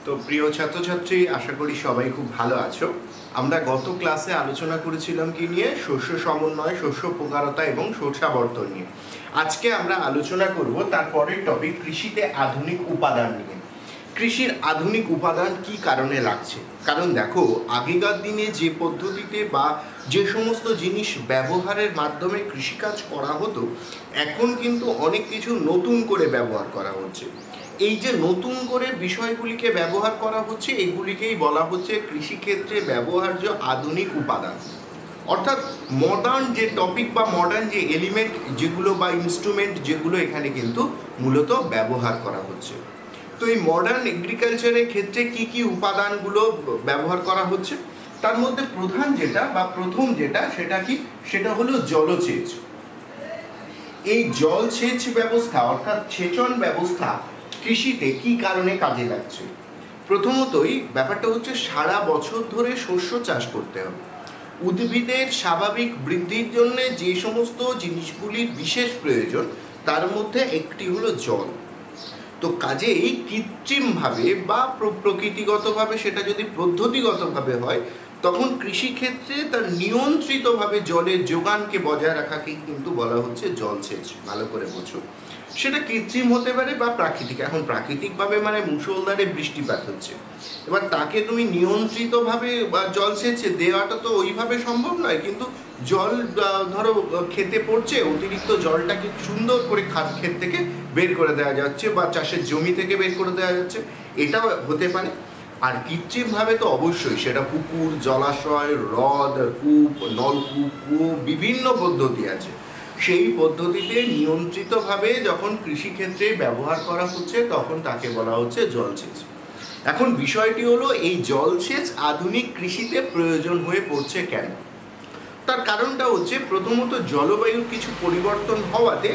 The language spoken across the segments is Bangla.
তো প্রিয় ছাত্রছাত্রী, আশা করি সবাই খুব ভালো আছো। আমরা গত ক্লাসে আলোচনা করেছিলাম কি নিয়ে? শস্য সমন্বয়, শস্য প্রকারতা এবং শস্যাবর্তন নিয়ে। আজকে আমরা আলোচনা করব তার পরের টপিক, কৃষিতে আধুনিক উপাদান নিয়ে। কৃষির আধুনিক উপাদান কি কারণে লাগছে? কারণ দেখো, আগেকার দিনে যে পদ্ধতিতে বা যে সমস্ত জিনিস ব্যবহারের মাধ্যমে কৃষিকাজ করা হতো, এখন কিন্তু অনেক কিছু নতুন করে ব্যবহার করা হচ্ছে। এই যে নতুন করে বিষয়গুলিকে ব্যবহার করা হচ্ছে, এগুলিকেই বলা হচ্ছে কৃষিক্ষেত্রে ব্যবহার্য আধুনিক উপাদান। অর্থাৎ মডার্ন যে টপিক বা মডার্ন যে এলিমেন্ট যেগুলো বা ইনস্ট্রুমেন্ট যেগুলো এখানে কিন্তু মূলত ব্যবহার করা হচ্ছে। তো এই মডার্ন এগ্রিকালচারের ক্ষেত্রে কি কি উপাদানগুলো ব্যবহার করা হচ্ছে, তার মধ্যে প্রধান যেটা বা প্রথম যেটা সেটা কি? সেটা হলো জলসেচ। এই জলসেচ ব্যবস্থা অর্থাৎ সেচন ব্যবস্থা কৃষিতে কি কারণে কাজে লাগছে? প্রথমতই ব্যাপারটা হচ্ছে সারা বছর ধরে শস্য চাষ করতে হবে। উদ্ভিদের স্বাভাবিক বৃদ্ধির জন্য যে সমস্ত জিনিসগুলির বিশেষ প্রয়োজন, তার মধ্যে একটি হলো জল। তো কাজেই কৃত্রিমভাবে বা প্রকৃতিগতভাবে, সেটা যদি পদ্ধতিগতভাবে হয়, তখন কৃষিক্ষেত্রে তার নিয়ন্ত্রিতভাবে জলের যোগানকে বজায় রাখাকেই কিন্তু বলা হচ্ছে জলসেচ। ভালো করে বোঝো, সেটা কৃত্রিম হতে পারে বা প্রাকৃতিক। এখন প্রাকৃতিকভাবে মানে মুষলধারে বৃষ্টিপাত হচ্ছে, এবার তাকে তুমি নিয়ন্ত্রিতভাবে বা জলসেচ দেওয়াটা তো ওইভাবে সম্ভব নয়। কিন্তু জল ধরো খেতে পড়ছে, অতিরিক্ত জলটাকে সুন্দর করে ক্ষেত থেকে বের করে দেওয়া যাচ্ছে বা চাষের জমি থেকে বের করে দেওয়া যাচ্ছে, এটাও হতে পারে। আর কৃত্রিমভাবে তো অবশ্যই সেটা পুকুর, জলাশয়, হ্রদ, কূপ, নলকূপ, কুয়ো, বিভিন্ন পদ্ধতি আছে। সেই পদ্ধতিতে নিয়ন্ত্রিতভাবে যখন কৃষিক্ষেত্রে ব্যবহার করা হচ্ছে, তখন তাকে বলা হচ্ছে জলসেচ। এখন বিষয়টি হলো, এই জলসেচ আধুনিক কৃষিতে প্রয়োজন হয়ে পড়ছে কেন? তার কারণটা হচ্ছে, প্রথমত জলবায়ুর কিছু পরিবর্তন হওয়াতে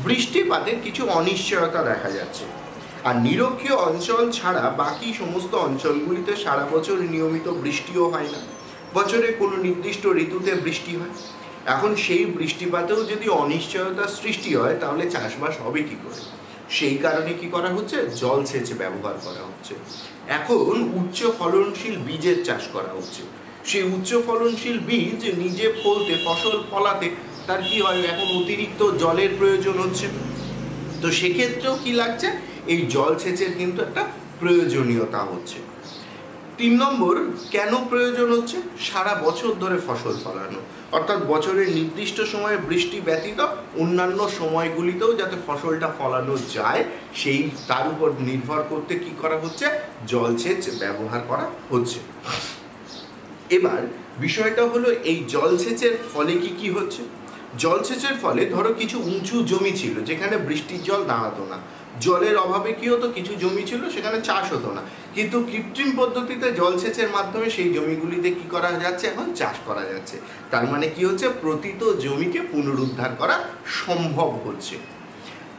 বৃষ্টিপাতের কিছু অনিশ্চয়তা দেখা যাচ্ছে। আর নিরক্ষীয় অঞ্চল ছাড়া বাকি সমস্ত অঞ্চলগুলিতে সারা বছর নিয়মিত বৃষ্টিও হয় না, বছরে কোনো নির্দিষ্ট ঋতুতে বৃষ্টি হয়। এখন সেই বৃষ্টিপাতেও যদি অনিশ্চয়তার সৃষ্টি হয়, তাহলে চাষবাস হবে কি করে? সেই কারণে কি করা হচ্ছে? জলসেচ ব্যবহার করা হচ্ছে। এখন উচ্চ ফলনশীল বীজের চাষ করা হচ্ছে। সেই উচ্চ ফলনশীল বীজ নিজে ফলতে, ফসল ফলাতে তার কি হয়? এখন অতিরিক্ত জলের প্রয়োজন হচ্ছে। তো সেক্ষেত্রেও কি লাগছে? এই জলসেচের কিন্তু একটা প্রয়োজনীয়তা হচ্ছে। 3 নম্বর, কেন প্রয়োজন হচ্ছে? সারা বছর ধরে ফসল ফলানো, অর্থাৎ বছরের নির্দিষ্ট সময়ে বৃষ্টি ব্যতীত অন্যান্য সময়গুলিতেও যাতে ফসলটা ফলানো যায়, সেই তার উপর নির্ভর করতে কি করা হচ্ছে? জলসেচ ব্যবহার করা হচ্ছে। এবার বিষয়টা হলো, এই জলসেচের ফলে কি হচ্ছে? জলসেচের ফলে ধরো কিছু উঁচু জমি ছিল যেখানে বৃষ্টির জল দাঁড়াতো না, জলের অভাবে কি হতো? কিছু জমি ছিল সেখানে চাষ হতো না, কিন্তু কৃত্রিম পদ্ধতিতে জলসেচের মাধ্যমে সেই জমিগুলিতে কি করা যাচ্ছে? এখন চাষ করা যাচ্ছে। তার মানে কি হচ্ছে? প্রতিত জমিকে পুনরুদ্ধার করা সম্ভব হচ্ছে।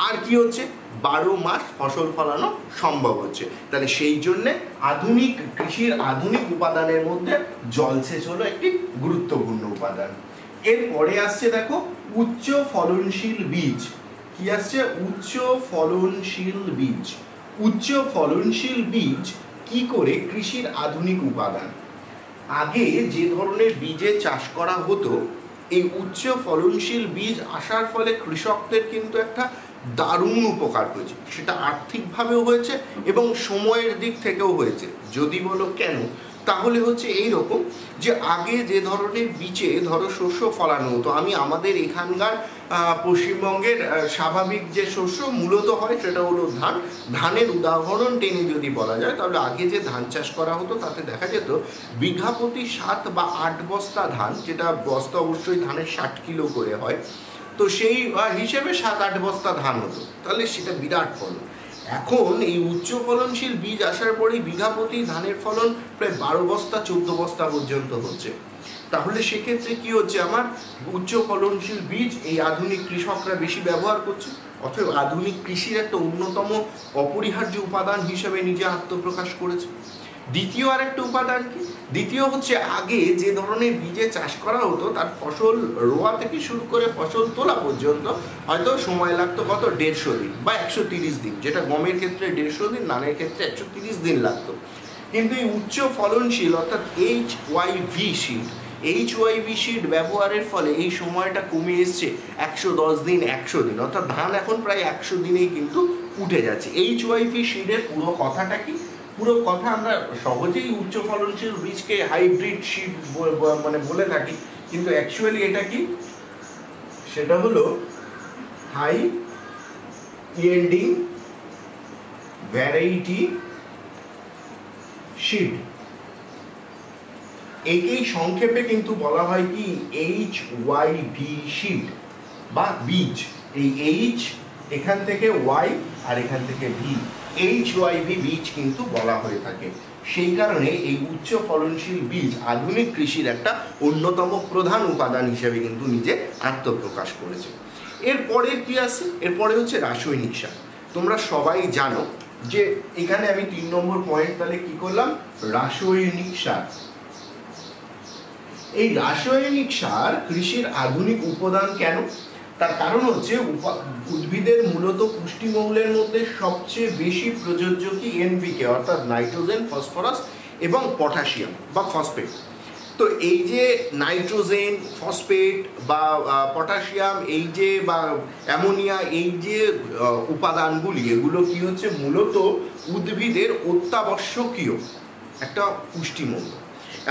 আর কি হচ্ছে? 12 মাস ফসল ফলানো সম্ভব হচ্ছে। তাহলে সেই জন্যে আধুনিক কৃষির আধুনিক উপাদানের মধ্যে জলসেচ হলো একটি গুরুত্বপূর্ণ উপাদান। এরপরে আসছে দেখো, উচ্চ ফলনশীল বীজ। কি আসছে? উচ্চ ফলনশীল বীজ। উচ্চ ফলনশীল বীজ কি করে কৃষির আধুনিক উপাদান? আগে যে ধরনের বীজে চাষ করা হতো, এই উচ্চ ফলনশীল বীজ আসার ফলে কৃষকদের কিন্তু একটা দারুণ উপকার হয়েছে। সেটা আর্থিকভাবেও হয়েছে এবং সময়ের দিক থেকেও হয়েছে। যদি বলো কেন, তাহলে হচ্ছে এই রকম যে আগে যে ধরনের বীজে ধরো শস্য ফলানো হতো, আমি আমাদের এখানকার পশ্চিমবঙ্গের স্বাভাবিক যে শস্য মূলত হয় সেটা হলো ধান। ধানের উদাহরণ টেনে যদি বলা যায়, তাহলে আগে যে ধান চাষ করা হতো তাতে দেখা যেত বিঘা প্রতি 7 বা 8 বস্তা ধান, যেটা বস্তা অবশ্যই ধানের 60 কিলো করে হয়, তো সেই হিসেবে 7-8 বস্তা ধান হতো, তাহলে সেটা বিরাট ফলন। এখন এই উচ্চ ফলনশীল বীজ আসার পরে বিঘা প্রতি ধানের ফলন প্রায় 12 বস্তা 14 বস্তা পর্যন্ত হচ্ছে। তাহলে সেক্ষেত্রে কি হচ্ছে? আমার উচ্চ ফলনশীল বীজ এই আধুনিক কৃষকরা বেশি ব্যবহার করছে, অথবা আধুনিক কৃষির একটা অন্যতম অপরিহার্য উপাদান হিসেবে নিজে আত্মপ্রকাশ করেছে। দ্বিতীয় আরেকটা উপাদান কি? দ্বিতীয় হচ্ছে, আগে যে ধরনের বীজে চাষ করা হতো তার ফসল রোয়া থেকে শুরু করে ফসল তোলা পর্যন্ত হয়তো সময় লাগতো কত? 150 দিন বা 130 দিন, যেটা গমের ক্ষেত্রে 150 দিন, ধানের ক্ষেত্রে 130 দিন লাগতো। কিন্তু এই উচ্চ ফলনশীল অর্থাৎ HYV সিড, HYV সিড ব্যবহারের ফলে এই সময়টা কমে এসছে 110 দিন 100 দিন, অর্থাৎ ধান এখন প্রায় 100 দিনেই কিন্তু উঠে যাচ্ছে। HYV সিডের পুরো কথাটা কি? পুরো কথা আমরা সহজেই উচ্চ ফলনশীল বীজকে হাইব্রিড সিড মানে বলে থাকি, কিন্তু অ্যাকচুয়ালি এটা কি? সেটা হলো হাই ইয়েল্ডিং ভ্যারাইটি সিড। একেই সংক্ষেপে কিন্তু বলা হয় কি HYV সিড বা বীজ। এই H এখান থেকে Y আর এখান থেকে V, HYV বীজ কিন্তু বলা হয়ে থাকে। সেই কারণে এই উচ্চ ফলনশীল বীজ আধুনিক কৃষির একটা অন্যতম প্রধান উপাদান হিসেবে কিন্তু নিজে আত্মপ্রকাশ করেছে। এরপরে কি আছে? এরপরে হচ্ছে রাসায়নিক সার। তোমরা সবাই জানো যে এখানে আমি 3 নম্বর পয়েন্ট তাহলে কি করলাম, রাসায়নিক সার। এই রাসায়নিক সার কৃষির আধুনিক উপাদান কেন? তার কারণ হচ্ছে উদ্ভিদের মূলত পুষ্টিমৌলের মধ্যে সবচেয়ে বেশি প্রযোজ্য কি NPK অর্থাৎ নাইট্রোজেন, ফসফরাস এবং পটাশিয়াম বা ফসফেট। তো এই যে নাইট্রোজেন, ফসফেট বা পটাশিয়াম, এই যে বা অ্যামোনিয়া, এই যে উপাদানগুলি, এগুলো কি হচ্ছে মূলত উদ্ভিদের অত্যাবশ্যকীয় একটা পুষ্টিমৌল।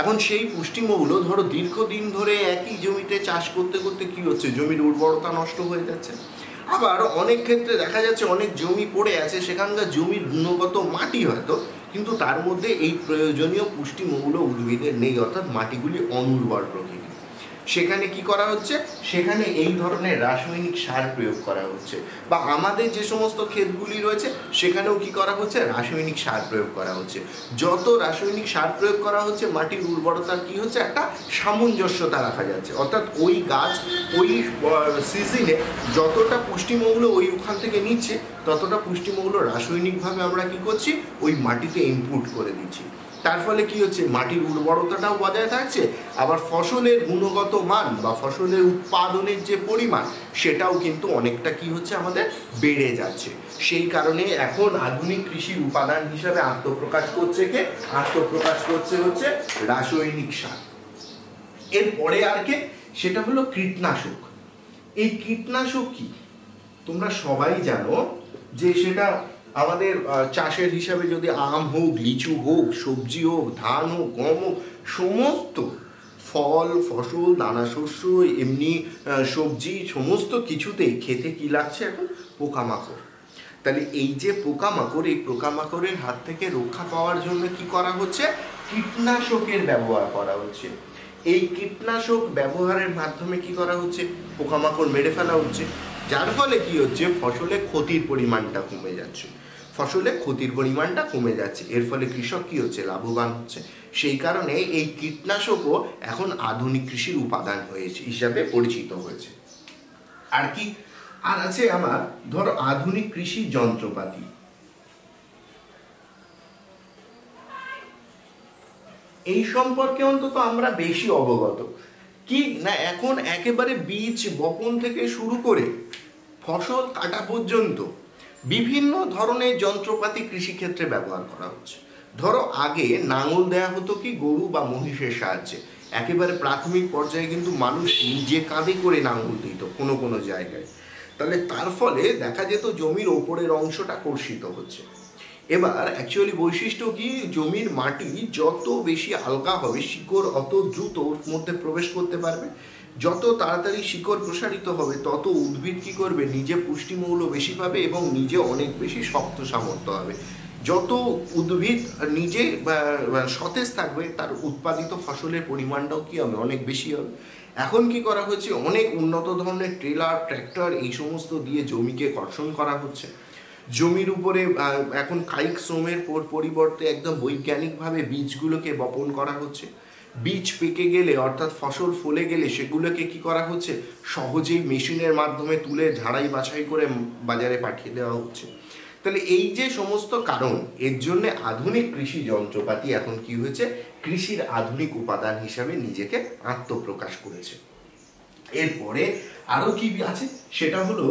এখন সেই পুষ্টিমৌল ধরো দীর্ঘদিন ধরে একই জমিতে চাষ করতে করতে কি হচ্ছে, জমির উর্বরতা নষ্ট হয়ে যাচ্ছে। আবার অনেক ক্ষেত্রে দেখা যাচ্ছে অনেক জমি পড়ে আছে, সেখানকার জমির গুণগত মাটি হয়তো, কিন্তু তার মধ্যে এই প্রয়োজনীয় পুষ্টিমৌল উদ্ভিদের নেই, অর্থাৎ মাটিগুলি অনুর্বর প্রকৃতি। সেখানে কি করা হচ্ছে, সেখানে এই ধরনের রাসায়নিক সার প্রয়োগ করা হচ্ছে, বা আমাদের যে সমস্ত ক্ষেতগুলি রয়েছে সেখানেও কি করা হচ্ছে, রাসায়নিক সার প্রয়োগ করা হচ্ছে। যত রাসায়নিক সার প্রয়োগ করা হচ্ছে মাটির উর্বরতার কি হচ্ছে, একটা সামঞ্জস্যতা রাখা যাচ্ছে, অর্থাৎ ওই গাছ ওই সিজনে যতটা পুষ্টিমৌল ওই ওখান থেকে নিচ্ছে ততটা পুষ্টিমৌল রাসায়নিকভাবে আমরা কি করছি, ওই মাটিতে ইনপুট করে দিচ্ছি। তার ফলে কি হচ্ছে, মাটির উর্বরতাটাও বজায় থাকছে, আবার ফসলের গুণগত মান বা ফসলের উৎপাদনের যে পরিমাণ সেটাও কিন্তু অনেকটা কি হচ্ছে আমাদের বেড়ে যাচ্ছে। সেই কারণে এখন আধুনিক কৃষির উপাদান হিসাবে আত্মপ্রকাশ করছে কে, আত্মপ্রকাশ করছে হচ্ছে রাসায়নিক সার। এরপরে আর কে, সেটা হলো কীটনাশক। এই কীটনাশক কি তোমরা সবাই জানো যে সেটা আমাদের চাষের হিসাবে যদি আম হোক, লিচু হোক, সবজি হোক, ধান হোক, গম হোক, সমস্ত ফল, ফসল, দানা শস্য, এমনি সবজি, সমস্ত কিছুতেই খেতে কি লাগছে এখন, পোকামাকড়। তাহলে এই যে পোকামাকড়, এই পোকামাকড়ের হাত থেকে রক্ষা পাওয়ার জন্য কি করা হচ্ছে, কীটনাশকের ব্যবহার করা হচ্ছে। এই কীটনাশক ব্যবহারের মাধ্যমে কি করা হচ্ছে, পোকামাকড় মেরে ফেলা হচ্ছে, যার ফলে কি হচ্ছে, ফসলে ক্ষতির পরিমাণটা কমে যাচ্ছে, ফসলে ক্ষতির পরিমাণটা কমে যাচ্ছে। এর ফলে কৃষক কি হচ্ছে, লাভবান হচ্ছে। সেই কারণে এই কীটনাশকও এখন আধুনিক কৃষির উপাদান হয়েছে হিসাবে পরিচিত হয়েছে। আর কি আর আছে আমার, ধরো আধুনিক কৃষি যন্ত্রপাতি। এই সম্পর্কে অন্তত আমরা বেশি অবগত কি না, এখন একেবারে বীজ বপন থেকে শুরু করে ফসল কাটা পর্যন্ত বিভিন্ন ধরনের যন্ত্রপাতি কৃষিক্ষেত্রে ব্যবহার করা হচ্ছে। ধরো আগে নাঙল দেয়া হতো কি গরু বা মহিষের সাহায্যে, একেবারে প্রাথমিক পর্যায়ে কিন্তু মানুষ নিজে কাঁধে করে নাঙল দিত কোনো কোনো জায়গায়। তাহলে তার ফলে দেখা যেত জমির ওপরের অংশটা কর্ষিত হচ্ছে। এবার অ্যাকচুয়ালি বৈশিষ্ট্য কি, জমির মাটি যত বেশি আলগা হবে শিকড় অত দ্রুত ওর মধ্যে প্রবেশ করতে পারবে, যত তাড়াতাড়ি শিকড় প্রসারিত হবে তত উদ্ভিদ কি করবে, নিজে পুষ্টিমৌল বেশি পাবে এবং নিজে অনেক বেশি শক্ত সামর্থ্য হবে। যত উদ্ভিদ নিজে সতেজ থাকবে তার উৎপাদিত ফসলের পরিমাণটাও কি হবে, অনেক বেশি হবে। এখন কি করা হচ্ছে, অনেক উন্নত ধরনের ট্রেলার, ট্র্যাক্টর এই সমস্ত দিয়ে জমিকে কর্ষণ করা হচ্ছে। জমির উপরে এখন কায়িক শ্রমের পরিবর্তে একদম বৈজ্ঞানিকভাবে বীজগুলোকে বপন করা হচ্ছে। বীজ পেকে গেলে অর্থাৎ ফসল ফলে গেলে সেগুলোকে কি করা হচ্ছে, সহজেই মেশিনের মাধ্যমে তুলে ঝাড়াই বাছাই করে বাজারে পাঠিয়ে দেওয়া হচ্ছে। তাহলে এই যে সমস্ত কারণ, এর জন্য আধুনিক কৃষি যন্ত্রপাতি এখন কি হয়েছে, কৃষির আধুনিক উপাদান হিসাবে নিজেকে আত্মপ্রকাশ করেছে। এরপরে আরো কি আছে, সেটা হলো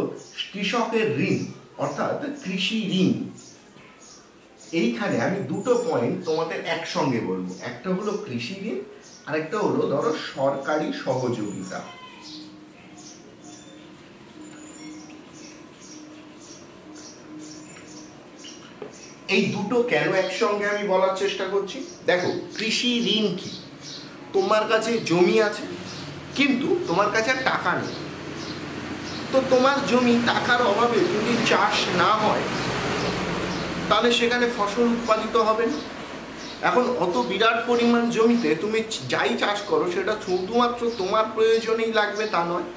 কৃষকের ঋণ অর্থাৎ কৃষি ঋণ। এইখানে আমি দুটো পয়েন্ট তোমাদের একসঙ্গে বলবো, একটা হলো কৃষি ঋণ, আরেকটা হলো ধরো সরকারি সহযোগিতা। এই দুটো কেন একসঙ্গে আমি বলার চেষ্টা করছি? দেখো, কৃষি ঋণ কি? তোমার কাছে জমি আছে কিন্তু তোমার কাছে টাকা নেই, তো তোমার জমি টাকার অভাবে যদি চাষ না হয় তাহলে সেখানে ফসল উৎপাদিত হবে না। এখন অত বিরাট পরিমাণ জমিতে তুমি যাই চাষ করো সেটা শুধুমাত্র তোমার প্রয়োজনেই লাগবে তা নয়,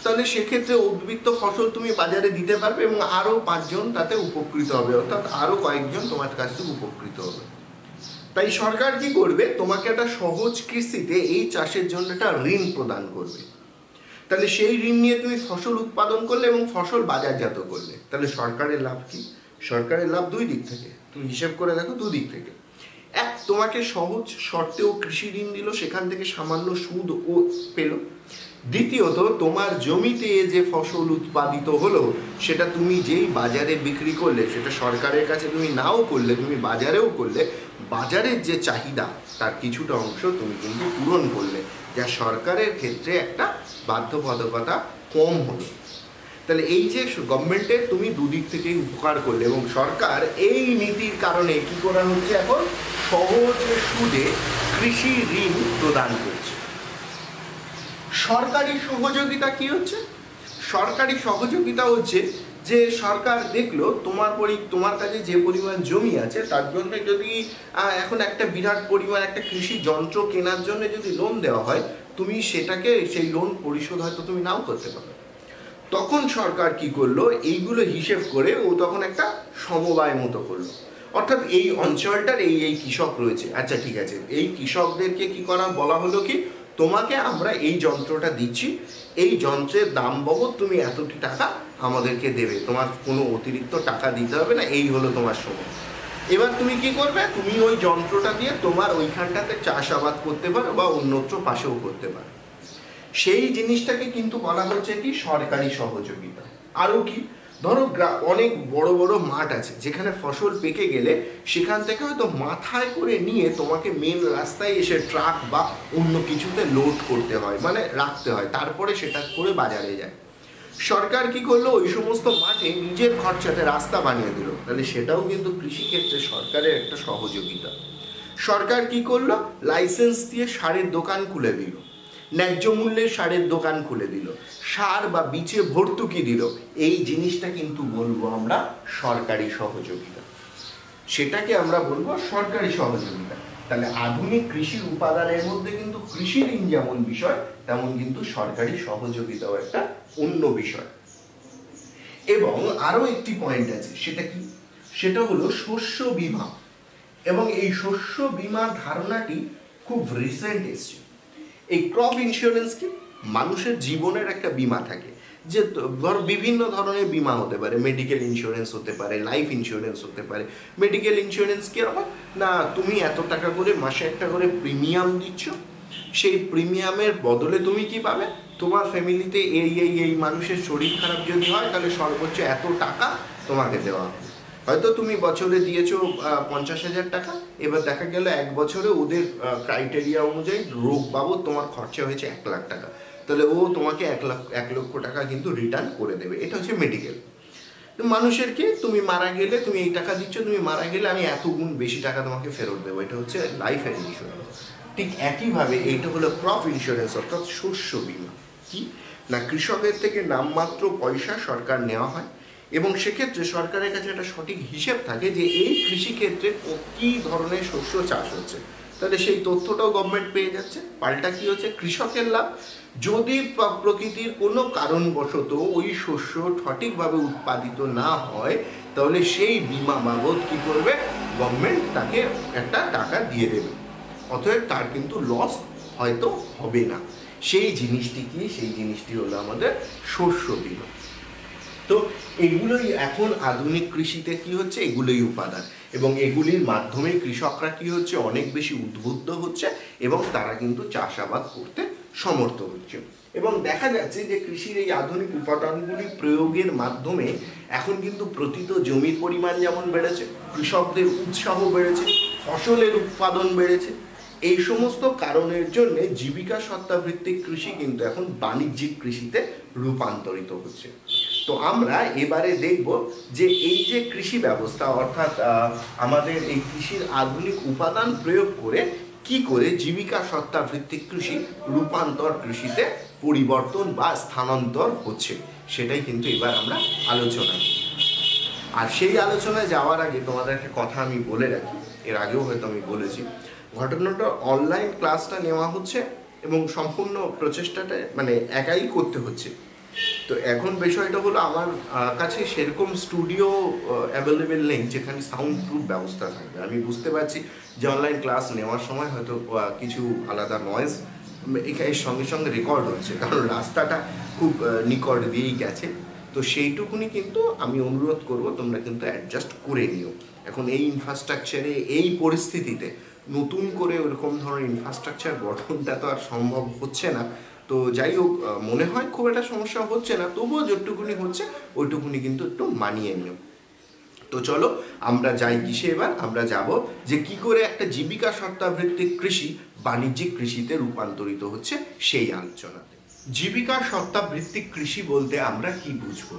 তাহলে সেক্ষেত্রে উদ্বৃত্ত ফসল তুমি বাজারে দিতে পারবে এবং আরও 5 জন তাতে উপকৃত হবে, অর্থাৎ আরও কয়েকজন তোমার কাছ থেকে উপকৃত হবে। তাই সরকার কি করবে, তোমাকে একটা সহজ কিস্তিতে এই চাষের জন্য একটা ঋণ প্রদান করবে। তাহলে সেই ঋণ নিয়ে তুমি ফসল উৎপাদন করলে এবং ফসল বাজারজাত করলে, তাহলে সরকারের লাভ কি? সরকারের লাভ দুই দিক থেকে, তুমি হিসেব করে দেখো, দুদিক থেকে। এক, তোমাকে সহজ শর্তেও কৃষি ঋণ দিল, সেখান থেকে সামান্য সুদ ও পেল। দ্বিতীয়ত, তোমার জমিতে যে ফসল উৎপাদিত হলো সেটা তুমি যেই বাজারে বিক্রি করলে, সেটা সরকারের কাছে তুমি নাও করলে, তুমি বাজারেও করলে, বাজারের যে চাহিদা তার কিছুটা অংশ তুমি কিন্তু পূরণ করলে, যা সরকারের ক্ষেত্রে একটা বাধ্যবাধকতা কম হলো। তাহলে এই যে গভর্নমেন্টের তুমি দুদিক থেকেই উপকার করলে, এবং সরকার এই নীতির কারণে কি করা হচ্ছে, এখন সহজ সুদে কৃষি ঋণ প্রদান করছে। সরকারি সহযোগিতা কি হচ্ছে? সরকারি সহযোগিতা হচ্ছে যে সরকার দেখলো তোমার কাছে যে পরিমাণ জমি আছে তার জন্য যদি এখন একটা বিরাট পরিমাণ একটা কৃষি যন্ত্র কেনার জন্য যদি লোন দেওয়া হয়, তুমি সেটাকে সেই লোন পরিশোধ হয়তো তুমি নাও করতে পারো। তখন সরকার কি করলো, এইগুলো হিসেব করে ও তখন একটা সমবায় মতো করলো, অর্থাৎ এই অঞ্চলটার এই কৃষক রয়েছে, আচ্ছা ঠিক আছে, এই কৃষকদেরকে কি করা বলা হলো কি, তোমাকে আমরা এই যন্ত্রটা দিচ্ছি, এই যন্ত্রের দাম বাবদ তুমি এতটি টাকা আমাদেরকে দেবে, তোমার কোনো অতিরিক্ত টাকা দিতে হবে না, এই হলো তোমার সময়। এবার তুমি কি করবে, তুমি ওই যন্ত্রটা দিয়ে তোমার ওইখানটাতে চাষাবাদ করতে পারো বা অন্যত্র পাশেও করতে পারো। সেই জিনিসটাকে কিন্তু বলা হচ্ছে কি সরকারি সহযোগিতা। আরও কি, ধরো অনেক বড় বড় মাঠ আছে যেখানে ফসল পেকে গেলে সেখান থেকে হয়তো মাথায় করে নিয়ে তোমাকে মেন রাস্তায় এসে ট্রাক বা অন্য কিছুতে লোড করতে হয়, মানে রাখতে হয়, তারপরে সেটা করে বাজারে যায়। সরকার কি করলো, ওই সমস্ত মাঠে নিজের খরচাতে রাস্তা বানিয়ে দিল, তাহলে সেটাও কিন্তু কৃষিক্ষেত্রে সরকারের একটা সহযোগিতা। সরকার কি করলো, লাইসেন্স দিয়ে সারের দোকান খুলে দিল, ন্যায্য মূল্যে সারের দোকান খুলে দিল, সার বা বীজে ভর্তুকি দিল। এই জিনিসটা কিন্তু বলবো আমরা সরকারি সহযোগিতা, সেটাকে আমরা বলবো সরকারি সহযোগিতা। তাহলে আধুনিক কৃষির উপাদানের মধ্যে কিন্তু কৃষি ঋণ যেমন বিষয়, তেমন কিন্তু সরকারি সহযোগিতাও একটা অন্য বিষয়। এবং আরো একটি পয়েন্ট আছে, সেটা কি, সেটা হলো শস্য বীমা। এবং এই শস্য বীমা ধারণাটি খুব রিসেন্ট এসছে। এই ক্রপ ইন্স্যুরেন্স কি, মানুষের জীবনের একটা বীমা থাকে, যে ধর বিভিন্ন ধরনের বীমা হতে পারে, মেডিকেল ইন্স্যুরেন্স হতে পারে, লাইফ ইন্স্যুরেন্স হতে পারে। মেডিকেল ইন্স্যুরেন্স কি রকম না, তুমি এত টাকা করে মাসে একটা করে প্রিমিয়াম দিচ্ছ, সেই প্রিমিয়ামের বদলে তুমি কি পাবে, তোমার ফ্যামিলিতে এই মানুষের শরীর খারাপ যদি হয় তাহলে সর্বোচ্চ এত টাকা তোমাকে দেওয়া হবে। হয়তো তুমি বছরে দিয়েছো 50,000 টাকা, এবার দেখা গেল 1 বছরে ওদের ক্রাইটেরিয়া অনুযায়ী রোগ বাবদ তোমার খরচা হয়েছে 1 লাখ টাকা, তাহলে ও তোমাকে 1 লক্ষ টাকা কিন্তু রিটার্ন করে দেবে। এটা হচ্ছে মেডিকেল। মানুষের কি, তুমি মারা গেলে তুমি এই টাকা দিচ্ছ, তুমি মারা গেলে আমি এত গুণ বেশি টাকা তোমাকে ফেরত দেবো, এটা হচ্ছে লাইফের ইন্স্যুরেন্স। ঠিক একইভাবে এইটা হলো ক্রপ ইন্স্যুরেন্স, অর্থাৎ শস্য বীমা। কি না, কৃষকের থেকে নামমাত্র পয়সা সরকার নেওয়া হয় এবং সেক্ষেত্রে সরকারের কাছে একটা সঠিক হিসেব থাকে যে এই কৃষিক্ষেত্রে কী ধরনের শস্য চাষ হচ্ছে, তাহলে সেই তথ্যটাও গভর্নমেন্ট পেয়ে যাচ্ছে। পাল্টা কি হচ্ছে, কৃষকের লাভ। যদি প্রকৃতির কোনো কারণবশত ওই শস্য সঠিকভাবে উৎপাদিত না হয়, তাহলে সেই বীমা বাবদ কী করবে, গভর্নমেন্ট তাকে একটা টাকা দিয়ে দেবে, অতএব তার কিন্তু লস হয়তো হবে না। সেই জিনিসটি কি, সেই জিনিসটি হলো আমাদের শস্য বীমা। তো এগুলোই এখন আধুনিক কৃষিতে কি হচ্ছে, এগুলোই উপাদান, এবং এগুলির মাধ্যমে কৃষকরা কি হচ্ছে, অনেক বেশি উদ্বুদ্ধ হচ্ছে এবং তারা কিন্তু চাষাবাদ করতে সমর্থ হচ্ছে। এবং দেখা যাচ্ছে যে কৃষির এই আধুনিক উপাদানগুলি প্রয়োগের মাধ্যমে এখন কিন্তু প্রতিত জমির পরিমাণ যেমন বেড়েছে, কৃষকদের উৎসাহ বেড়েছে, ফসলের উৎপাদন বেড়েছে। এই সমস্ত কারণের জন্য জীবিকা সত্তা ভিত্তিক কৃষি কিন্তু এখন বাণিজ্যিক কৃষিতে রূপান্তরিত হচ্ছে। তো আমরা এবারে দেখব যে এই যে কৃষি ব্যবস্থা অর্থাৎ আমাদের এই কৃষির আধুনিক উপাদান প্রয়োগ করে কি করে জীবিকা সত্তা ভিত্তিক কৃষি রূপান্তর কৃষিতে পরিবর্তন বা স্থানান্তর হচ্ছে, সেটাই কিন্তু এবার আমরা আলোচনা। আর সেই আলোচনায় যাওয়ার আগে তোমাদের একটা কথা আমি বলে রাখি, এর আগেও হয়তো আমি বলেছি, ঘটনাটা অনলাইন ক্লাসটা নেওয়া হচ্ছে এবং সম্পূর্ণ প্রচেষ্টাটা মানে একাই করতে হচ্ছে। তো এখন বিষয়টা হলো আমার কাছে সেরকম স্টুডিও অ্যাভেলেবেল নেই যেখানে সাউন্ড প্রুফ ব্যবস্থা থাকবে। আমি বুঝতে পারছি যে অনলাইন ক্লাস নেওয়ার সময় হয়তো কিছু আলাদা নয়েজ এর সঙ্গে সঙ্গে রেকর্ড হচ্ছে, কারণ রাস্তাটা খুব নিকট দিয়েই গেছে। তো সেইটুকুনি কিন্তু আমি অনুরোধ করব তোমরা কিন্তু অ্যাডজাস্ট করে নিও। এখন এই ইনফ্রাস্ট্রাকচারে এই পরিস্থিতিতে নতুন করে ওরকম ধরনের ইনফ্রাস্ট্রাকচার গঠনটা তো আর সম্ভব হচ্ছে না। তো যাই হোক, মনে হয় খুব একটা সমস্যা হচ্ছে না, তবুও যেটুকুনি হচ্ছে ওইটুকুনি কিন্তু একটু মানিয়ে নিও। তো চলো আমরা যাই কিসে, এবার আমরা যাব যে কি করে একটা জীবিকা সত্তা ভিত্তিক কৃষি বাণিজ্যিক কৃষিতে রূপান্তরিত হচ্ছে সেই আলোচনাতে। জীবিকা সত্তা ভিত্তিক কৃষি বলতে আমরা কি বুঝবো?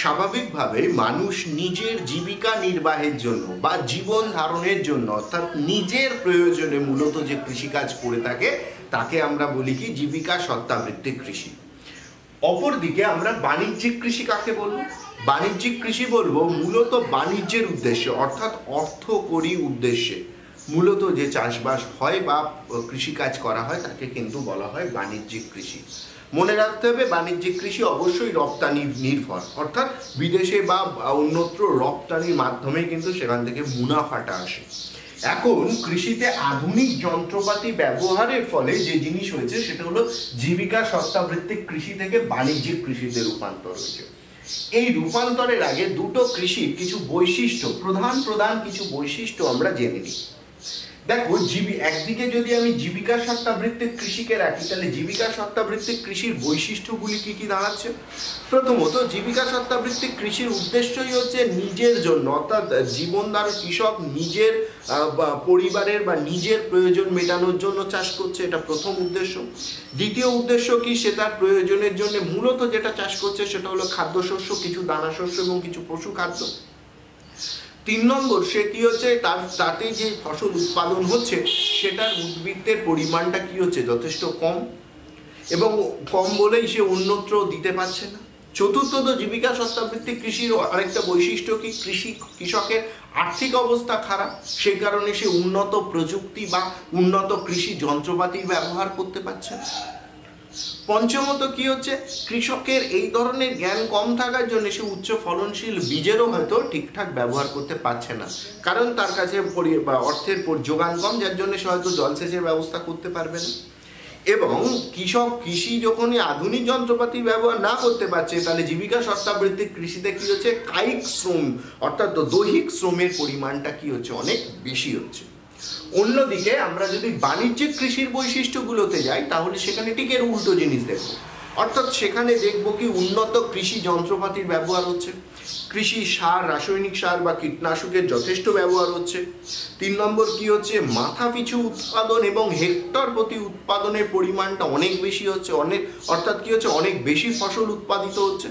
স্বাভাবিকভাবে মানুষ নিজের জীবিকা নির্বাহের জন্য বা জীবন ধারণের জন্য অর্থাৎ নিজের প্রয়োজনে মূলত যে কৃষিকাজ করে থাকে তাকে আমরা বলি কি জীবিকা সত্তা ভিত্তিক কৃষি। অপরদিকে আমরা বাণিজ্যিক কৃষি কাকে বলবো? বাণিজ্যিক কৃষি বলবো মূলত বাণিজ্যের উদ্দেশ্যে অর্থাৎ অর্থকরী উদ্দেশ্যে মূলত যে চাষবাস হয় বা কৃষিকাজ করা হয় তাকে কিন্তু বলা হয় বাণিজ্যিক কৃষি। মনে রাখতে হবে বাণিজ্যিক কৃষি অবশ্যই রপ্তানি নির্ভর, অর্থাৎ বিদেশে বা অন্যত্র রপ্তানির মাধ্যমে কিন্তু সেখান থেকে মুনাফাটা আসে। এখন কৃষিতে আধুনিক যন্ত্রপাতি ব্যবহারের ফলে যে জিনিস হয়েছে সেটা হলো জীবিকা সত্তা ভিত্তিক কৃষি থেকে বাণিজ্যিক কৃষিতে রূপান্তর হয়েছে। এই রূপান্তরের আগে দুটো কৃষির কিছু বৈশিষ্ট্য, প্রধান কিছু বৈশিষ্ট্য আমরা জেনে নিই। দেখো, একদিকে যদি আমি জীবিকা সত্তা ভিত্তিক কৃষিকে রাখি তাহলে জীবিকা সত্তা ভিত্তিক কৃষির বৈশিষ্ট্যগুলি কি কি দাঁড়াচ্ছে? প্রথমত, জীবিকা সত্তা ভিত্তিক কৃষির উদ্দেশ্যই হচ্ছে নিজের জন্য, অর্থাৎ জীবনদার কৃষক নিজের পরিবারের বা নিজের প্রয়োজন মেটানোর জন্য চাষ করছে, এটা প্রথম উদ্দেশ্য। দ্বিতীয় উদ্দেশ্য কি? সে তার প্রয়োজনের জন্য মূলত যেটা চাষ করছে সেটা হলো খাদ্যশস্য, কিছু দানাশস্য এবং কিছু পশু খাদ্য। 3 নম্বর, সে কি হচ্ছে তাতে যে ফসল উৎপাদন হচ্ছে সেটার উদ্বৃত্তের পরিমাণটা কি হচ্ছে যথেষ্ট কম, এবং কম বলেই সে অন্যত্র দিতে পারছে না। চতুর্থত, জীবিকা সত্তা ভিত্তিক কৃষির আরেকটা বৈশিষ্ট্য কি? কৃষকের আর্থিক অবস্থা খারাপ, সেই কারণে সে উন্নত প্রযুক্তি বা উন্নত কৃষি যন্ত্রপাতির ব্যবহার করতে পারছে না। পঞ্চমত কি হচ্ছে? কৃষকের এই ধরনের জ্ঞান কম থাকার জন্য সে উচ্চ ফলনশীল বীজেরও হয়তো ঠিকঠাক ব্যবহার করতে পারছে না, কারণ তার কাছে অর্থের যোগান কম, যার জন্য সে হয়তো জলসেচের ব্যবস্থা করতে পারবে না। এবং কৃষি যখনই আধুনিক যন্ত্রপাতি ব্যবহার না করতে পারছে তাহলে জীবিকা সত্তা ভিত্তিক কৃষিতে কি হচ্ছে? কায়িক শ্রম অর্থাৎ দৈহিক শ্রমের পরিমাণটা কি হচ্ছে? অনেক বেশি হচ্ছে। অন্যদিকে আমরা যদি বাণিজ্যিক কৃষির বৈশিষ্ট্যগুলোতে যাই তাহলে সেখানে ঠিক এর উল্টো জিনিস দেখবো, অর্থাৎ সেখানে দেখবো কি উন্নত কৃষি যন্ত্রপাতির ব্যবহার হচ্ছে, কৃষি সার, রাসায়নিক সার বা কীটনাশকের যথেষ্ট ব্যবহার হচ্ছে। 3 নম্বর কি হচ্ছে? মাথা পিছু উৎপাদন এবং হেক্টর প্রতি উৎপাদনের পরিমাণটা অনেক বেশি হচ্ছে, অর্থাৎ কি হচ্ছে? অনেক বেশি ফসল উৎপাদিত হচ্ছে।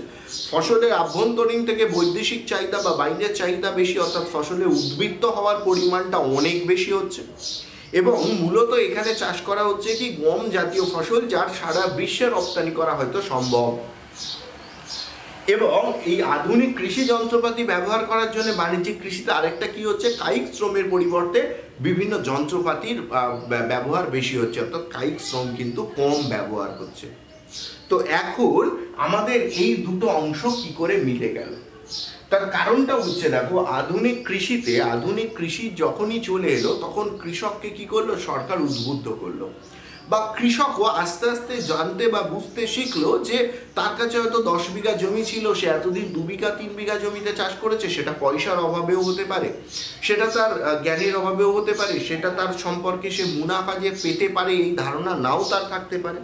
ফসলের আভ্যন্তরীণ থেকে বৈদেশিক চাহিদা বা বাইরের চাহিদা বেশি, অর্থাৎ ফসলের উদ্বৃত্ত হওয়ার পরিমাণটা অনেক বেশি হচ্ছে। এবং মূলত এখানে চাষ করা হচ্ছে কি গম জাতীয় ফসল, যার সারা বিশ্বে রপ্তানি করা হয়তো সম্ভব। এবং এই আধুনিক কৃষি যন্ত্রপাতি ব্যবহার করার জন্য বাণিজ্যিক কৃষিতে আরেকটা কি হচ্ছে? কায়িক শ্রমের পরিবর্তে বিভিন্ন যন্ত্রপাতির ব্যবহার বেশি হচ্ছে, অর্থাৎ কায়িক শ্রম কিন্তু কম ব্যবহার হচ্ছে। তো এখন আমাদের এই দুটো অংশ কি করে মিলে গেল? তার কারণটা হচ্ছে, দেখো, আধুনিক কৃষি যখনই চলে এলো তখন কৃষককে কি করলো? সরকার উদ্বুদ্ধ করলো, বা কৃষকও আস্তে আস্তে জানতে বা বুঝতে শিখলো যে তার কাছে হয়তো 10 বিঘা জমি ছিল, সে এতদিন 2 বিঘা 3 বিঘা জমিতে চাষ করেছে, সেটা পয়সার অভাবেও হতে পারে, সেটা তার জ্ঞানের অভাবেও হতে পারে, সেটা তার সম্পর্কে সে মুনাফা যে পেতে পারে এই ধারণা নাও তার থাকতে পারে।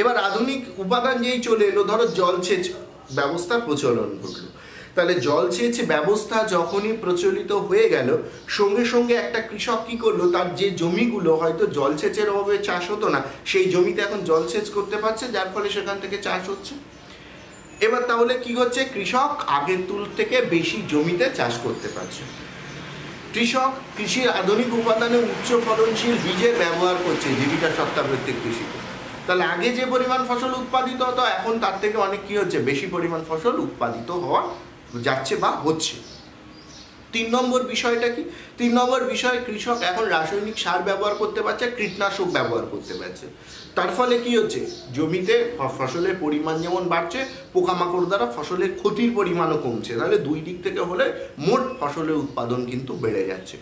এবার আধুনিক উপাদান যেই চলে এলো, ধরো জলসেচ ব্যবস্থার প্রচলন ঘটলো। তাহলে জলসেচ ব্যবস্থা যখনই প্রচলিত হয়ে গেল, সঙ্গে সঙ্গে একটা কৃষক কি করলো, তার যে জমিগুলো হয়তো জলসেচের অভাবে চাষ হতো না, সেই জমিতে এখন জলসেচ করতে পারছে, যার ফলে সেখান থেকে চাষ হচ্ছে। এবার তাহলে কি হচ্ছে, কৃষক আগের তুল থেকে বেশি জমিতে চাষ করতে পারছে। কৃষক কৃষির আধুনিক উপাদানে উচ্চ ফলনশীল বীজের ব্যবহার করছে জীবিকা সত্তাভিত্তিক কৃষিতে। তাহলে আগে যে পরিমাণ ফসল উৎপাদিত হতো, এখন তার থেকে অনেক কি হচ্ছে, বেশি পরিমাণ ফসল উৎপাদিত হওয়া যাচ্ছে বা হচ্ছে। 3 নম্বর বিষয়টা কি, 3 নম্বর বিষয়, কৃষক এখন রাসায়নিক সার ব্যবহার করতে পারছে, কীটনাশক ব্যবহার করতে পারছে। তার ফলে কি হচ্ছে, জমিতে ফসলের পরিমাণ যেমন বাড়ছে, পোকামাকড় দ্বারা ফসলের ক্ষতির পরিমাণও কমছে। তাহলে দুই দিক থেকে হলে মোট ফসলের উৎপাদন কিন্তু বেড়ে যাচ্ছে।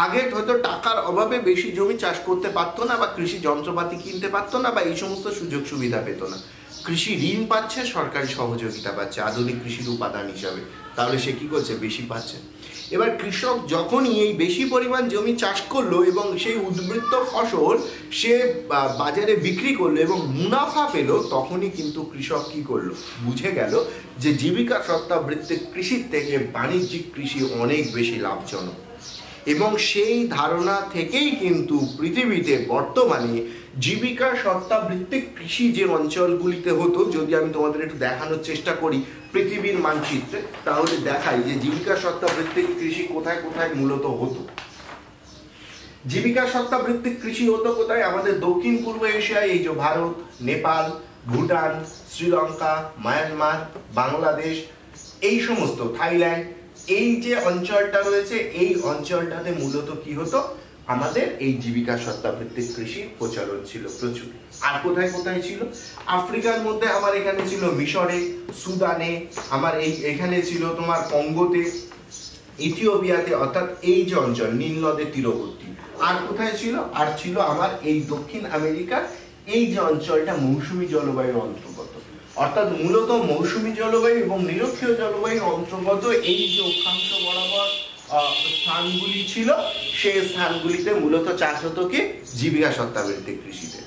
আগে হয়তো টাকার অভাবে বেশি জমি চাষ করতে পারতো না, বা কৃষি যন্ত্রপাতি কিনতে পারতো না, বা এই সমস্ত সুযোগ সুবিধা পেত না। কৃষি ঋণ পাচ্ছে, সরকারি সহযোগিতা পাচ্ছে আধুনিক কৃষির উপাদান হিসাবে, তাহলে সে কি করছে, বেশি পাচ্ছে। এবার কৃষক যখনই এই বেশি পরিমাণ জমি চাষ করলো এবং সেই উদ্বৃত্ত ফসল সে বাজারে বিক্রি করলো এবং মুনাফা পেল, তখনই কিন্তু কৃষক কি করলো, বুঝে গেল যে জীবিকা সত্তাভিত্তিক কৃষির থেকে বাণিজ্যিক কৃষি অনেক বেশি লাভজনক। এবং সেই ধারণা থেকেই কিন্তু পৃথিবীতে বর্তমানে জীবিকা সত্তাভিত্তিক কৃষি যে অঞ্চলগুলিতে হতো, যদি আমি তোমাদের একটু দেখানোর চেষ্টা করি পৃথিবীর মানচিত্রে, তাহলে দেখাই যে জীবিকা সত্তাভিত্তিক কৃষি কোথায় কোথায় মূলত হতো। জীবিকা সত্তাভিত্তিক কৃষি হতো কোথায়, আমাদের দক্ষিণ পূর্ব এশিয়ায়, এই যে ভারত, নেপাল, ভুটান, শ্রীলঙ্কা, মায়ানমার, বাংলাদেশ, এই সমস্ত, থাইল্যান্ড, এই যে অঞ্চলটা রয়েছে, এই অঞ্চলটাতে মূলত কি হতো, আমাদের এই জীবিকা সত্তাভিত্তিক কৃষির প্রচলন ছিল প্রচুর। আর কোথায় কোথায় ছিল, আফ্রিকার মধ্যে আমার এখানে ছিল মিশরে, সুদানে, আমার এখানে ছিল তোমার কঙ্গোতে, ইথিওপিয়াতে, অর্থাৎ এই যে অঞ্চল নীল নদের তীরবর্তী। আর কোথায় ছিল, আর ছিল আমার এই দক্ষিণ আমেরিকার এই যে অঞ্চলটা মৌসুমী জলবায়ুর অন্তর্গত, অর্থাৎ মূলত মৌসুমী জলবায়ু এবং নিরক্ষীয় জলবায়ুর অন্তর্গত এই যে অক্ষাংশ বরাবর স্থানগুলি ছিল, সেই স্থানগুলিতে মূলত চাষ হতো কি, জীবিকা সত্তাভিত্তিক কৃষিতে।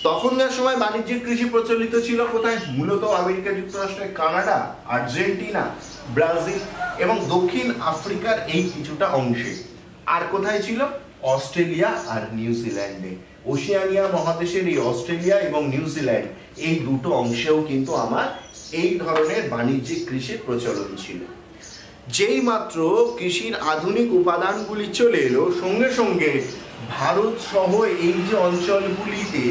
তখনকার সময় বাণিজ্যিক কৃষি প্রচলিত ছিল কোথায়, মূলত আমেরিকা যুক্তরাষ্ট্রের কানাডা, আর্জেন্টিনা, ব্রাজিল এবং দক্ষিণ আফ্রিকার এই কিছুটা অংশে। আর কোথায় ছিল, অস্ট্রেলিয়া আর নিউজিল্যান্ডে। ওশিয়ানিয়া মহাদেশের এই অস্ট্রেলিয়া এবং নিউজিল্যান্ড, এই দুটো অংশেও কিন্তু আমার এই ধরনের বাণিজ্যিক কৃষির প্রচলন ছিল। যেই মাত্র কৃষির আধুনিক উপাদানগুলি চলে এলো, সঙ্গে সঙ্গে ভারত সহ এই যে অঞ্চলগুলিতে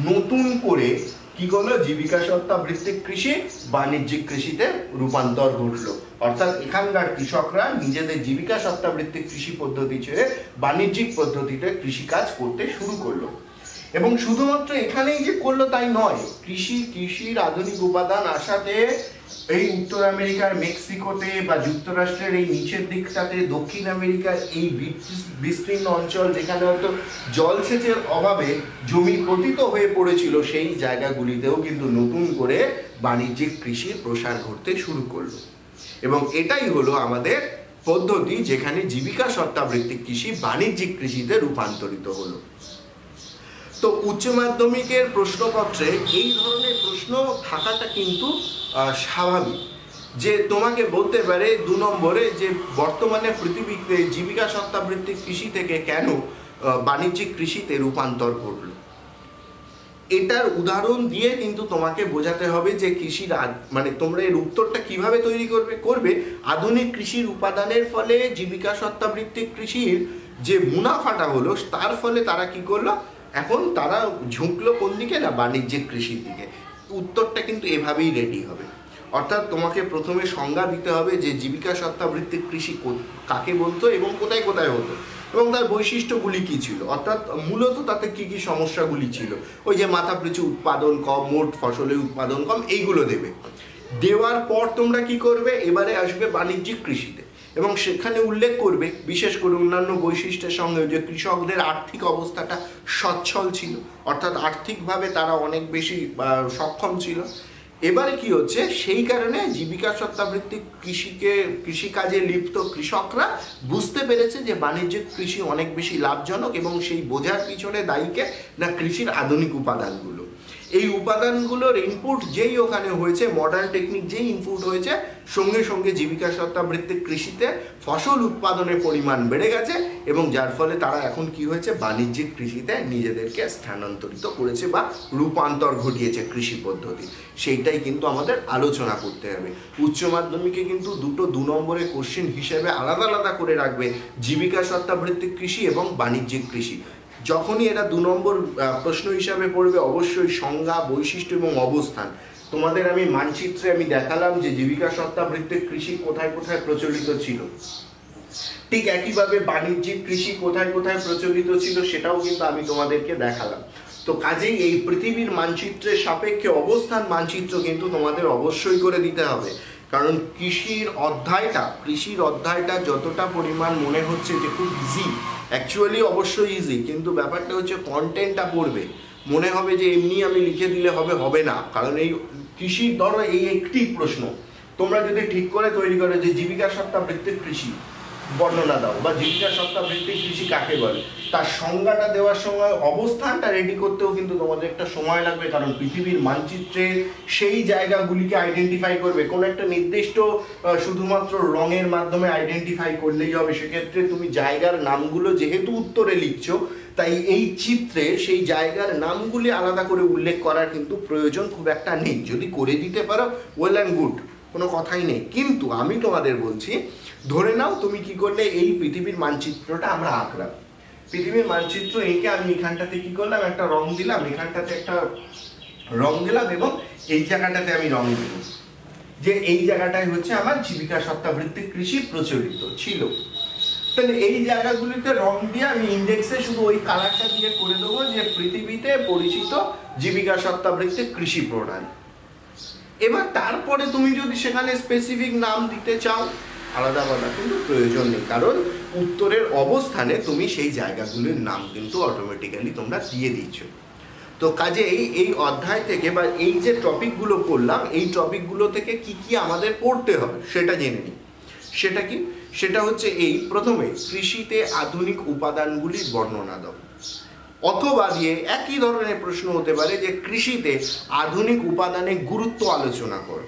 নতুন করে কি করলো, জীবিকা সত্তাভিত্তিক কৃষি বাণিজ্যিক কৃষিতে রূপান্তর ঘটলো। অর্থাৎ এখানকার কৃষকরা নিজেদের জীবিকা সত্তাভিত্তিক কৃষি পদ্ধতি ছেড়ে বাণিজ্যিক পদ্ধতিতে কৃষিকাজ করতে শুরু করলো। এবং শুধুমাত্র এখানেই যে করলো তাই নয়, কৃষির আধুনিক উপাদান আসাতে এই উত্তর আমেরিকার মেক্সিকোতে বা যুক্তরাষ্ট্রের এই নিচের দিকটাতে, দক্ষিণ আমেরিকার এই বিস্তীর্ণ অঞ্চল যেখানে হয়তো জলসেচের অভাবে জমি পতিত হয়ে পড়েছিল, সেই জায়গাগুলিতেও কিন্তু নতুন করে বাণিজ্যিক কৃষির প্রসার ঘটতে শুরু করলো। এবং এটাই হলো আমাদের পদ্ধতি যেখানে জীবিকা সত্তাভিত্তিক কৃষি বাণিজ্যিক কৃষিতে রূপান্তরিত হলো। তো উচ্চ মাধ্যমিকের প্রশ্নপত্রে এই ধরনের প্রশ্ন থাকাটা কিন্তু স্বাভাবিক, যে তোমাকে বলতে পারে 2 নম্বরে যে বর্তমানে পৃথিবীতে জীবিকা সত্তাভিত্তিক কৃষি থেকে কেন বাণিজ্যিক কৃষিতে রূপান্তর ঘটল। এটার উদাহরণ দিয়ে কিন্তু তোমাকে বোঝাতে হবে যে কৃষির মানে তোমরা এর উত্তরটা কিভাবে তৈরি করবে আধুনিক কৃষির উপাদানের ফলে জীবিকা সত্তাভিত্তিক কৃষির যে মুনাফাটা হলো, তার ফলে তারা কি করলো, এখন তারা ঝুঁকলো কোন দিকে না, বাণিজ্যিক কৃষির দিকে। উত্তরটা কিন্তু এভাবেই রেডি হবে। অর্থাৎ তোমাকে প্রথমে সংজ্ঞা দিতে হবে যে জীবিকা সত্তাভিত্তিক কৃষি কাকে বলতো এবং কোথায় কোথায় হতো এবং তার বৈশিষ্ট্যগুলি কি ছিল, অর্থাৎ মূলত তাতে কি কি সমস্যাগুলি ছিল। ওই যে মাথা পিছু উৎপাদন কম, মোট ফসলের উৎপাদন কম, এইগুলো দেবে। দেওয়ার পর তোমরা কি করবে, এবারে আসবে বাণিজ্যিক কৃষিতে এবং সেখানে উল্লেখ করবে বিশেষ করে অন্যান্য বৈশিষ্ট্যের সঙ্গে যে কৃষকদের আর্থিক অবস্থাটা সচ্ছল ছিল, অর্থাৎ আর্থিকভাবে তারা অনেক বেশি সক্ষম ছিল। এবারে কি হচ্ছে, সেই কারণে জীবিকা সত্তাভিত্তিক কৃষিকাজে লিপ্ত কৃষকরা বুঝতে পেরেছে যে বাণিজ্যিক কৃষি অনেক বেশি লাভজনক এবং সেই বোঝার পিছনে দায়ীকে না কৃষির আধুনিক উপাদানগুলো। এই উপাদানগুলোর ইনপুট যেই ওখানে হয়েছে, মডার্ন টেকনিক যেই ইনপুট হয়েছে, সঙ্গে সঙ্গে জীবিকা সত্তা ভিত্তিক কৃষিতে ফসল উৎপাদনের পরিমাণ বেড়ে গেছে এবং যার ফলে তারা এখন কি হয়েছে, বাণিজ্যিক কৃষিতে নিজেদেরকে স্থানান্তরিত করেছে বা রূপান্তর ঘটিয়েছে কৃষি পদ্ধতি। সেইটাই কিন্তু আমাদের আলোচনা করতে হবে। উচ্চ মাধ্যমিকে কিন্তু দুটো 2 নম্বরের কোশ্চেন হিসেবে আলাদা আলাদা করে রাখবে জীবিকা সত্তা ভিত্তিক কৃষি এবং বাণিজ্যিক কৃষি। যখনই এটা 2 নম্বর প্রশ্ন হিসাবে পড়বে, অবশ্যই সংজ্ঞা, বৈশিষ্ট্য এবং অবস্থান। তোমাদের আমি মানচিত্রে আমি দেখালাম যে জীবিকা সত্তা ভিত্তিক কৃষি কোথায় কোথায় প্রচলিত ছিল, ঠিক একইভাবে বাণিজ্যিক কৃষি কোথায় কোথায় প্রচলিত ছিল সেটাও কিন্তু আমি তোমাদেরকে দেখালাম। তো কাজেই এই পৃথিবীর মানচিত্রের সাপেক্ষে অবস্থান মানচিত্র কিন্তু তোমাদের অবশ্যই করে দিতে হবে, কারণ কৃষির অধ্যায়টা যতটা পরিমাণ মনে হচ্ছে যে খুব ইজি, অ্যাকচুয়ালি অবশ্যই ইজি, কিন্তু ব্যাপারটা হচ্ছে কন্টেন্টটা পড়বে মনে হবে যে এমনি আমি লিখে দিলে হবে না। কারণ এই কৃষির ধরো এই একটি প্রশ্ন তোমরা যদি ঠিক করে তৈরি করো যে জীবিকা সত্তা ভিত্তিক কৃষি বর্ণনা দাও বা জীবিকা সত্তা ভিত্তিক কৃষি কাকে বলে, তার সংজ্ঞাটা দেওয়ার সময় অবস্থানটা রেডি করতেও কিন্তু তোমাদের একটা সময় লাগবে, কারণ পৃথিবীর মানচিত্রে সেই জায়গাগুলিকে আইডেন্টিফাই করবে। কোনো একটা নির্দিষ্ট শুধুমাত্র রঙের মাধ্যমে আইডেন্টিফাই করলেই হবে, সেক্ষেত্রে তুমি জায়গার নামগুলো যেহেতু উত্তরে লিখছো, তাই এই চিত্রে সেই জায়গার নামগুলি আলাদা করে উল্লেখ করার কিন্তু প্রয়োজন খুব একটা নেই। যদি করে দিতে পারো ওয়েল অ্যান্ড গুড, কোনো কথাই নেই। কিন্তু আমি তোমাদের বলছি, ধরে নাও তুমি কি করলে, এই পৃথিবীর মানচিত্রটা আমরা আঁকলাম, পৃথিবীর মানচিত্র এঁকে আমি এখানটাতে কি করলাম, একটা রং দিলাম, এখানটাতে একটা রং দিলাম এবং এই জায়গাটাতে আমি রং দিলাম যে এই জায়গাটাই হচ্ছে আমার জীবিকা সত্তা ভিত্তিক কৃষি প্রচলিত ছিল। তাহলে এই জায়গাগুলিতে রং দিয়ে আমি ইন্ডেক্সে শুধু ওই কালারটা দিয়ে করে দেবো যে পৃথিবীতে পরিচিত জীবিকা সত্তা ভিত্তিক কৃষি প্রণালী। এবার তারপরে তুমি যদি সেখানে স্পেসিফিক নাম দিতে চাও আলাদা আলাদা, কিন্তু প্রয়োজন নেই, কারণ উত্তরের অবস্থানে তুমি সেই জায়গাগুলির নাম কিন্তু অটোমেটিক্যালি তোমরা দিয়ে দিচ্ছ। তো কাজেই এই অধ্যায় থেকে বা এই যে টপিকগুলো পড়লাম, এই টপিকগুলো থেকে কি কি আমাদের পড়তে হবে সেটা জেনে নিই। সেটা কি? সেটা হচ্ছে এই প্রথমে কৃষিতে আধুনিক উপাদানগুলির বর্ণনা দাও, অথবা দিয়ে একই ধরনের প্রশ্ন হতে পারে যে কৃষিতে আধুনিক উপাদানের গুরুত্ব আলোচনা করো।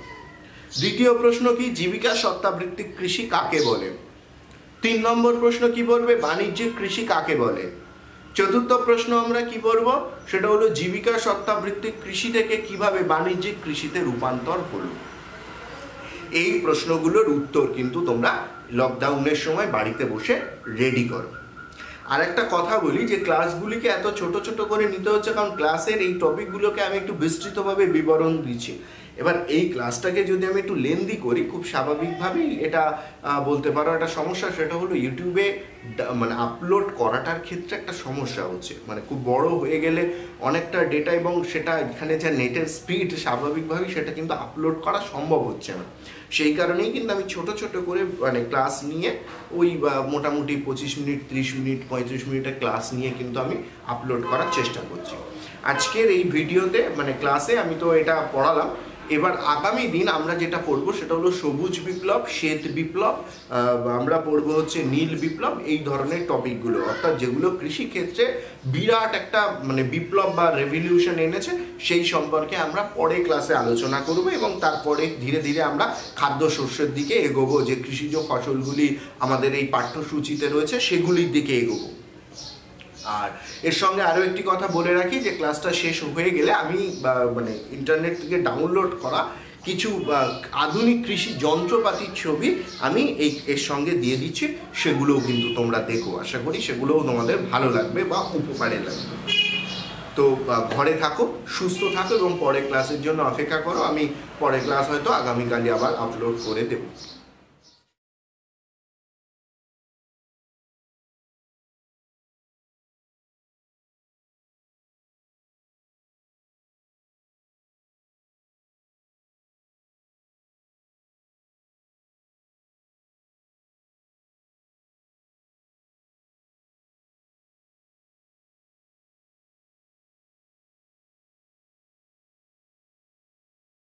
দ্বিতীয় প্রশ্ন কি, জীবিকা সত্তা ভিত্তিক কৃষি কাকে বলে। 3 নম্বর প্রশ্ন কি বলবে, বাণিজ্যিক কৃষি কাকে বলে। চতুর্থ প্রশ্ন আমরা কি বলবো, সেটা হলো জীবিকা সত্তা ভিত্তিক কৃষি থেকে কিভাবে বাণিজ্যিক কৃষিতে রূপান্তর হলো। এই প্রশ্নগুলোর উত্তর কিন্তু তোমরা লকডাউনের সময় বাড়িতে বসে রেডি করো। আর একটা কথা বলি যে ক্লাসগুলিকে এত ছোট ছোট করে নিতে হচ্ছে কারণ ক্লাসের এই টপিকগুলোকে আমি একটু বিস্তৃতভাবে বিবরণ দিচ্ছি। এবার এই ক্লাসটাকে যদি আমি একটু লেন্দি করি, খুব স্বাভাবিকভাবেই এটা বলতে পারো একটা সমস্যা, সেটা হলো ইউটিউবে মানে আপলোড করাটার ক্ষেত্রে একটা সমস্যা হচ্ছে, মানে খুব বড় হয়ে গেলে অনেকটা ডেটা এবং সেটা এখানে যা নেটের স্পিড, স্বাভাবিকভাবেই সেটা কিন্তু আপলোড করা সম্ভব হচ্ছে না। সেই কারণেই কিন্তু আমি ছোট ছোট করে মানে ক্লাস নিয়ে ওই মোটামুটি 25 মিনিট, 30 মিনিট, 35 মিনিটের ক্লাস নিয়ে কিন্তু আমি আপলোড করার চেষ্টা করছি। আজকের এই ভিডিওতে মানে ক্লাসে আমি তো এটা পড়ালাম, এবার আগামী দিন আমরা যেটা পড়বো সেটা হলো সবুজ বিপ্লব, শ্বেত বিপ্লব, আমরা পড়বো হচ্ছে নীল বিপ্লব, এই ধরনের টপিকগুলো, অর্থাৎ যেগুলো কৃষিক্ষেত্রে বিরাট একটা মানে বিপ্লব বা রেভলিউশন এনেছে, সেই সম্পর্কে আমরা পরে ক্লাসে আলোচনা করব এবং তারপরে ধীরে ধীরে আমরা খাদ্যশস্যের দিকে এগোবো, যে কৃষিজ ফসলগুলি আমাদের এই পাঠ্যসূচিতে রয়েছে সেগুলির দিকে এগোবো। আর এর সঙ্গে আরও একটি কথা বলে রাখি যে ক্লাসটা শেষ হয়ে গেলে আমি মানে ইন্টারনেট থেকে ডাউনলোড করা কিছু আধুনিক কৃষি যন্ত্রপাতির ছবি আমি এর সঙ্গে দিয়ে দিচ্ছি, সেগুলোও কিন্তু তোমরা দেখো। আশা করি সেগুলোও তোমাদের ভালো লাগবে বা উপকারে লাগবে। তো ঘরে থাকো, সুস্থ থাকো এবং পরের ক্লাসের জন্য অপেক্ষা করো। আমি পরের ক্লাস হয়তো আগামীকালই আবার আপলোড করে দেবো।